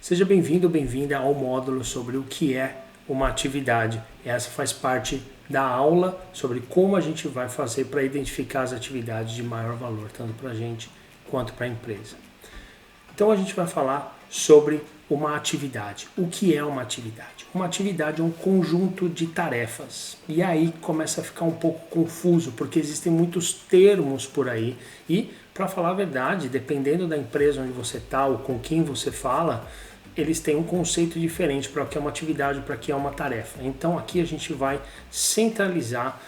Seja bem-vindo, bem-vinda ao módulo sobre o que é uma atividade. Essa faz parte da aula sobre como a gente vai fazer para identificar as atividades de maior valor, tanto para a gente quanto para a empresa. Então a gente vai falar sobre uma atividade. O que é uma atividade? Uma atividade é um conjunto de tarefas. E aí começa a ficar um pouco confuso, porque existem muitos termos por aí. E, para falar a verdade, dependendo da empresa onde você está ou com quem você fala, eles têm um conceito diferente para o que é uma atividade, para o que é uma tarefa. Então aqui a gente vai centralizar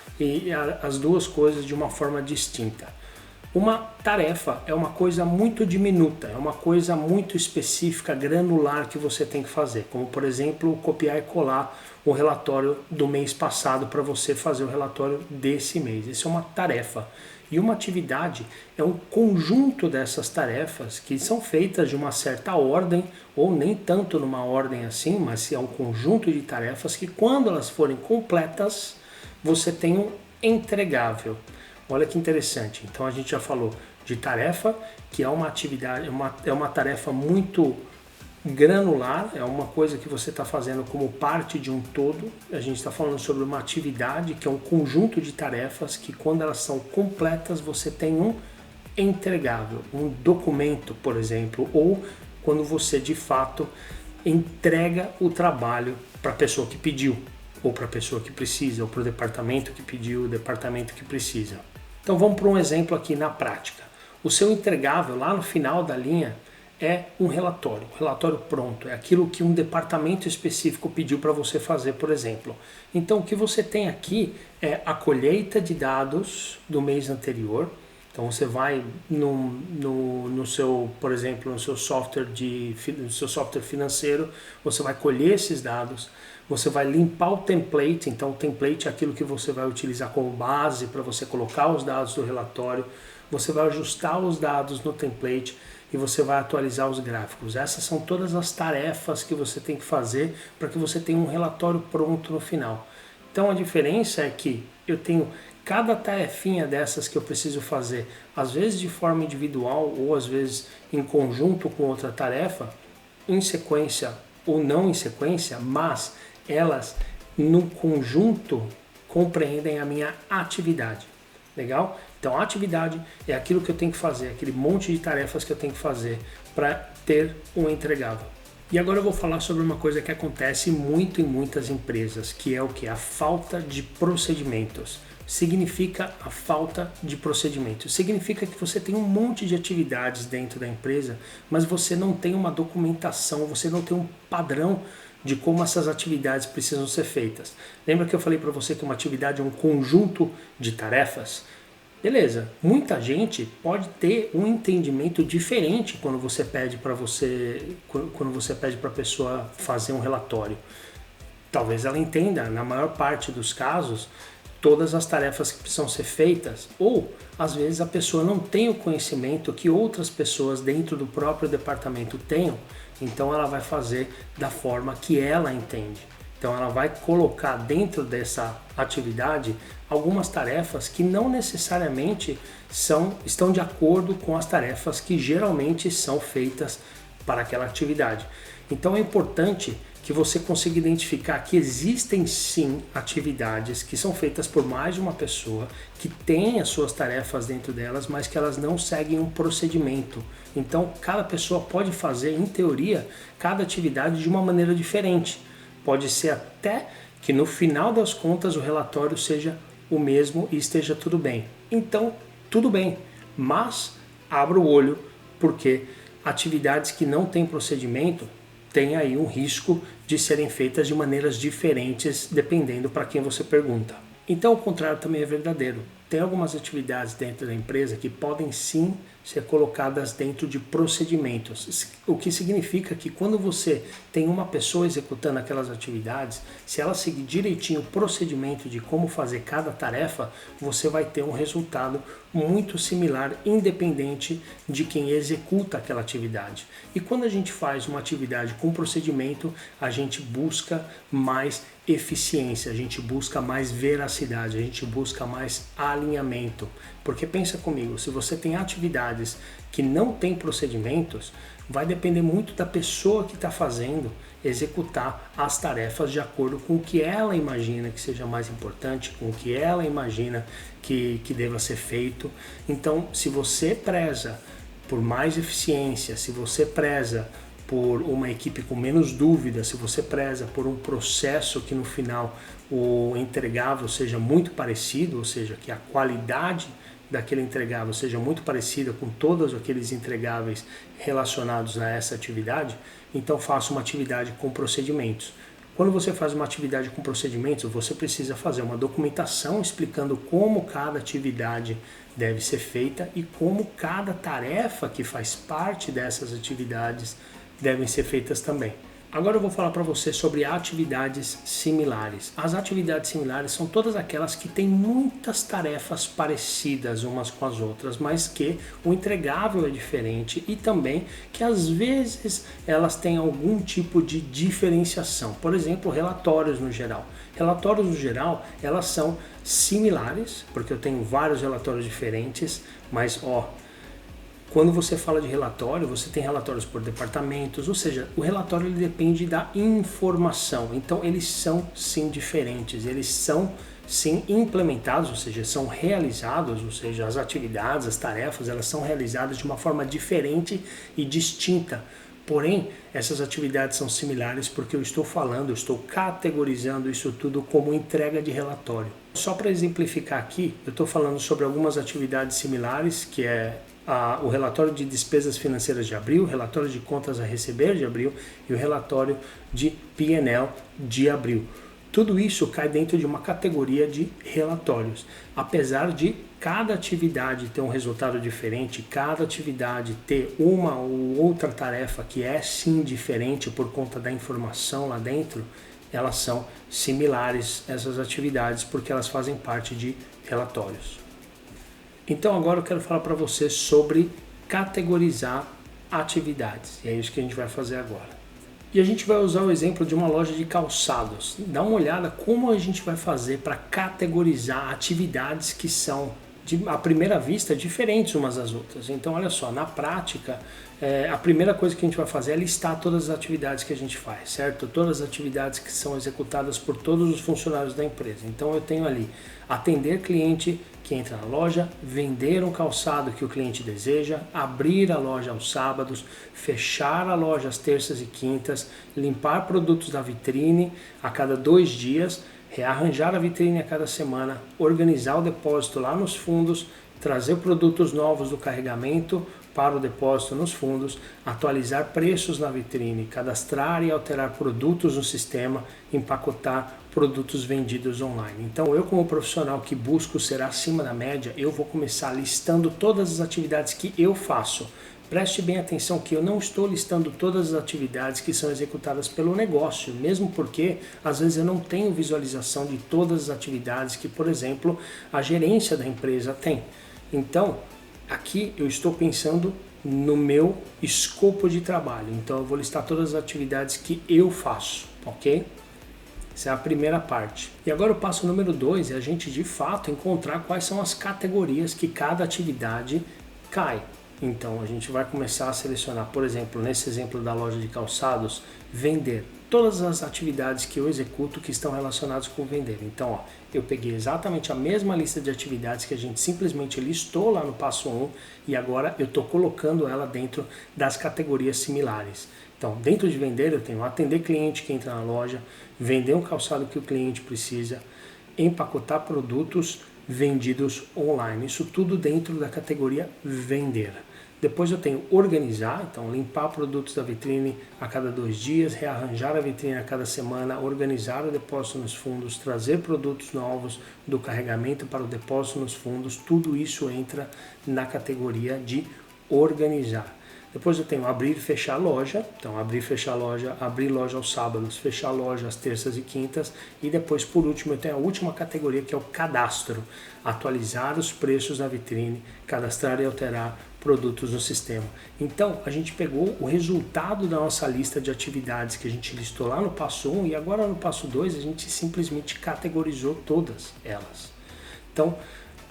as duas coisas de uma forma distinta. Uma tarefa é uma coisa muito diminuta, é uma coisa muito específica, granular que você tem que fazer, como por exemplo copiar e colar o relatório do mês passado para você fazer o relatório desse mês. Isso é uma tarefa. E uma atividade é um conjunto dessas tarefas que são feitas de uma certa ordem, ou nem tanto numa ordem assim, mas é um conjunto de tarefas que quando elas forem completas, você tem um entregável. Olha que interessante. Então a gente já falou de tarefa, que é uma atividade, é uma tarefa muito granular, é uma coisa que você está fazendo como parte de um todo. A gente está falando sobre uma atividade que é um conjunto de tarefas que quando elas são completas você tem um entregável, um documento, por exemplo, ou quando você de fato entrega o trabalho para a pessoa que pediu, ou para a pessoa que precisa, ou para o departamento que pediu, o departamento que precisa. Então vamos para um exemplo aqui na prática. O seu entregável lá no final da linha é um relatório pronto, é aquilo que um departamento específico pediu para você fazer, por exemplo. Então o que você tem aqui é a colheita de dados do mês anterior. Então você vai no seu, por exemplo, no seu software financeiro, você vai colher esses dados, você vai limpar o template. Então o template é aquilo que você vai utilizar como base para você colocar os dados do relatório, você vai ajustar os dados no template e você vai atualizar os gráficos. Essas são todas as tarefas que você tem que fazer para que você tenha um relatório pronto no final. Então a diferença é que eu tenho cada tarefinha dessas que eu preciso fazer, às vezes de forma individual ou às vezes em conjunto com outra tarefa, em sequência ou não em sequência, mas elas no conjunto compreendem a minha atividade. Legal? Então a atividade é aquilo que eu tenho que fazer, aquele monte de tarefas que eu tenho que fazer para ter um entregável. E agora eu vou falar sobre uma coisa que acontece muito em muitas empresas, que é o que? A falta de procedimentos. Significa a falta de procedimentos. Significa que você tem um monte de atividades dentro da empresa, mas você não tem uma documentação, você não tem um padrão de como essas atividades precisam ser feitas. Lembra que eu falei para você que uma atividade é um conjunto de tarefas? Beleza, muita gente pode ter um entendimento diferente quando você pede para a pessoa fazer um relatório. Talvez ela entenda, na maior parte dos casos, todas as tarefas que precisam ser feitas, ou às vezes a pessoa não tem o conhecimento que outras pessoas dentro do próprio departamento tenham, então ela vai fazer da forma que ela entende. Então ela vai colocar dentro dessa atividade algumas tarefas que não necessariamente estão de acordo com as tarefas que geralmente são feitas para aquela atividade. Então é importante que você consiga identificar que existem sim atividades que são feitas por mais de uma pessoa, que têm as suas tarefas dentro delas, mas que elas não seguem um procedimento. Então cada pessoa pode fazer, em teoria, cada atividade de uma maneira diferente. Pode ser até que no final das contas o relatório seja o mesmo e esteja tudo bem. Então, tudo bem, mas abra o olho, porque atividades que não têm procedimento têm aí um risco de serem feitas de maneiras diferentes, dependendo para quem você pergunta. Então, o contrário também é verdadeiro. Tem algumas atividades dentro da empresa que podem sim ser colocadas dentro de procedimentos, o que significa que quando você tem uma pessoa executando aquelas atividades, se ela seguir direitinho o procedimento de como fazer cada tarefa, você vai ter um resultado muito similar, independente de quem executa aquela atividade. E quando a gente faz uma atividade com procedimento, a gente busca mais eficiência, a gente busca mais veracidade, a gente busca mais alinhamento. Porque pensa comigo, se você tem atividades que não têm procedimentos, vai depender muito da pessoa que está fazendo executar as tarefas de acordo com o que ela imagina que seja mais importante, com o que ela imagina que deva ser feito. Então, se você preza por mais eficiência, se você preza por uma equipe com menos dúvidas, se você preza por um processo que no final o entregável seja muito parecido, ou seja, que a qualidade daquele entregável seja muito parecida com todos aqueles entregáveis relacionados a essa atividade, então faça uma atividade com procedimentos. Quando você faz uma atividade com procedimentos, você precisa fazer uma documentação explicando como cada atividade deve ser feita e como cada tarefa que faz parte dessas atividades devem ser feitas também. Agora eu vou falar para você sobre atividades similares. As atividades similares são todas aquelas que têm muitas tarefas parecidas umas com as outras, mas que o entregável é diferente e também que às vezes elas têm algum tipo de diferenciação. Por exemplo, relatórios no geral. Relatórios no geral, elas são similares, porque eu tenho vários relatórios diferentes, mas quando você fala de relatório, você tem relatórios por departamentos, ou seja, o relatório ele depende da informação. Então, eles são sim diferentes, eles são sim implementados, ou seja, são realizados, ou seja, as atividades, as tarefas, elas são realizadas de uma forma diferente e distinta. Porém, essas atividades são similares porque eu estou categorizando isso tudo como entrega de relatório. Só para exemplificar aqui, eu estou falando sobre algumas atividades similares, que é o relatório de despesas financeiras de abril, o relatório de contas a receber de abril e o relatório de P&L de abril. Tudo isso cai dentro de uma categoria de relatórios. Apesar de cada atividade ter um resultado diferente, cada atividade ter uma ou outra tarefa que é sim diferente por conta da informação lá dentro, elas são similares, essas atividades, porque elas fazem parte de relatórios. Então agora eu quero falar para você sobre categorizar atividades. E é isso que a gente vai fazer agora. E a gente vai usar o exemplo de uma loja de calçados. Dá uma olhada como a gente vai fazer para categorizar atividades que são, à primeira vista, diferentes umas das outras. Então olha só, na prática, a primeira coisa que a gente vai fazer é listar todas as atividades que a gente faz, certo? Todas as atividades que são executadas por todos os funcionários da empresa. Então eu tenho ali atender cliente que entra na loja, vender um calçado que o cliente deseja, abrir a loja aos sábados, fechar a loja às terças e quintas, limpar produtos da vitrine a cada 2 dias, rearranjar a vitrine a cada semana, organizar o depósito lá nos fundos, trazer produtos novos do carregamento para o depósito nos fundos, atualizar preços na vitrine, cadastrar e alterar produtos no sistema, empacotar produtos vendidos online. Então eu, como profissional que busco ser acima da média, eu vou começar listando todas as atividades que eu faço. Preste bem atenção que eu não estou listando todas as atividades que são executadas pelo negócio, mesmo porque às vezes eu não tenho visualização de todas as atividades que, por exemplo, a gerência da empresa tem. Então, aqui eu estou pensando no meu escopo de trabalho, então eu vou listar todas as atividades que eu faço, ok? Essa é a primeira parte. E agora o passo número 2 é a gente de fato encontrar quais são as categorias que cada atividade cai. Então a gente vai começar a selecionar, por exemplo, nesse exemplo da loja de calçados, vender. Todas as atividades que eu executo que estão relacionadas com vender. Então, eu peguei exatamente a mesma lista de atividades que a gente simplesmente listou lá no passo 1 e agora eu estou colocando ela dentro das categorias similares. Então, dentro de vender, eu tenho atender cliente que entra na loja, vender um calçado que o cliente precisa, empacotar produtos vendidos online. Isso tudo dentro da categoria vender. Depois eu tenho organizar, então limpar produtos da vitrine a cada 2 dias, rearranjar a vitrine a cada semana, organizar o depósito nos fundos, trazer produtos novos do carregamento para o depósito nos fundos, tudo isso entra na categoria de organizar. Depois eu tenho abrir e fechar loja, então abrir e fechar loja, abrir loja aos sábados, fechar loja às terças e quintas e depois por último eu tenho a última categoria que é o cadastro, atualizar os preços na vitrine, cadastrar e alterar produtos no sistema. Então a gente pegou o resultado da nossa lista de atividades que a gente listou lá no passo 1 e agora no passo 2 a gente simplesmente categorizou todas elas. Então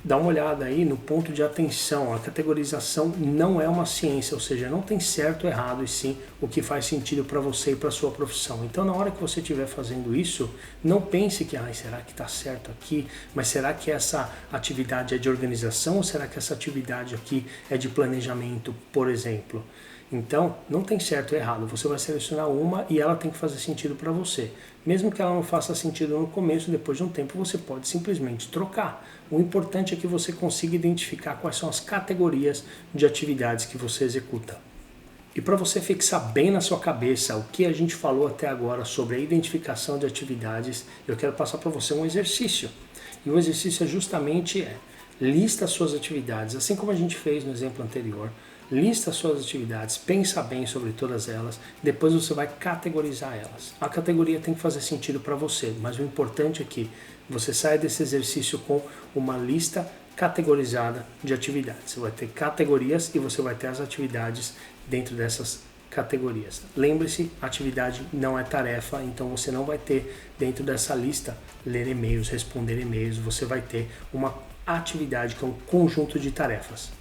dá uma olhada aí no ponto de atenção. A categorização não é uma ciência, ou seja, não tem certo ou errado, e sim o que faz sentido para você e para sua profissão. Então, na hora que você estiver fazendo isso, não pense que, será que está certo aqui? Mas será que essa atividade é de organização ou será que essa atividade aqui é de planejamento, por exemplo? Então, não tem certo ou errado, você vai selecionar uma e ela tem que fazer sentido para você. Mesmo que ela não faça sentido no começo, depois de um tempo você pode simplesmente trocar. O importante é que você consiga identificar quais são as categorias de atividades que você executa. E para você fixar bem na sua cabeça o que a gente falou até agora sobre a identificação de atividades, eu quero passar para você um exercício. E o exercício é justamente lista as suas atividades, assim como a gente fez no exemplo anterior. Lista as suas atividades, pensa bem sobre todas elas, depois você vai categorizar elas. A categoria tem que fazer sentido para você, mas o importante é que você saia desse exercício com uma lista categorizada de atividades. Você vai ter categorias e você vai ter as atividades dentro dessas categorias. Lembre-se, atividade não é tarefa, então você não vai ter dentro dessa lista ler e-mails, responder e-mails, você vai ter uma atividade que é um conjunto de tarefas.